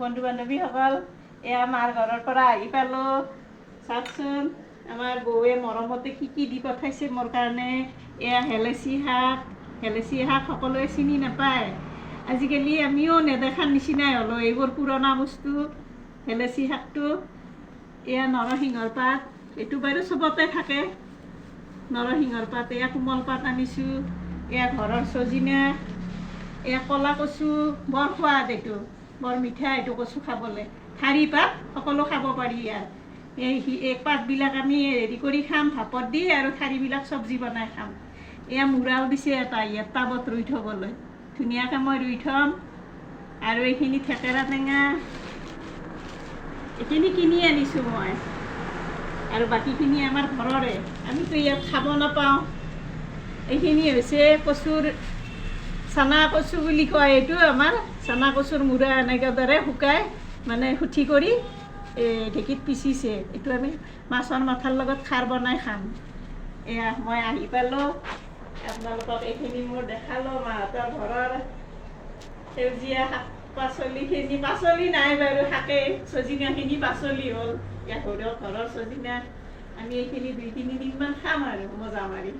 বন্ধু বান্ধৱীসকল, এয়া মাৰ ঘৰৰ পৰা আহি পালোঁ। চাওকচোন আমাৰ বৌৱে মৰমতে কি কি দি পঠাইছে মোৰ কাৰণে। এয়া হেলেচি শাক সকলোৱে চিনি নাপায়। আজিকালি আমিও নেদেখাৰ নিচিনাই হ'লোঁ এইবোৰ পুৰণা বস্তু। হেলেচি শাকটো, এয়া নৰসিংহৰ পাত, এইটো বাৰু চবতে থাকে। নৰসিংহৰ পাত, এয়া কোমল পাত আনিছোঁ। এয়া ঘৰৰ চজিনা, এয়া ক'লা কচু, বৰ সোৱাদ এইটো, বৰ মিঠা এইটো কচু খাবলৈ। ঠাৰি পাত সকলো খাব পাৰি ইয়াত। এই পাতবিলাক আমি হেৰি কৰি খাম ভাপত দি, আৰু ঠাৰিবিলাক চব্জি বনাই খাম। এয়া মূৰাও দিছে এটা ইয়াত টাবত ৰুই থ'বলৈ, ধুনীয়াকৈ মই ৰুই থ'ম। আৰু এইখিনি থেকেৰা টেঙা, এইখিনি কিনি আনিছোঁ মই, আৰু বাকীখিনি আমাৰ ঘৰৰে, আমিতো ইয়াত খাব নাপাওঁ। এইখিনি হৈছে কচুৰ, চানা কচু বুলি কয় এইটো আমাৰ। চানা কচুৰ মূৰা এনেকৈ দৰে শুকাই মানে সুঠি কৰি ঢেঁকীত পিচিছে। এইটো আমি মাছৰ মাথাৰ লগত খাৰ বনাই খাম। এয়া মই আহি পালোঁ, আপোনালোকক এইখিনি মোৰ দেখালোঁ মাহঁতৰ ঘৰৰ সেউজীয়া শাক পাচলিখিনি। পাচলি নাই বাৰু, শাকেই, চজিনাখিনি পাচলি হ'ল। ঘৰৰ চজিনা আমি এইখিনি 2-3 দিনমান খাম আৰু মজা মাৰি।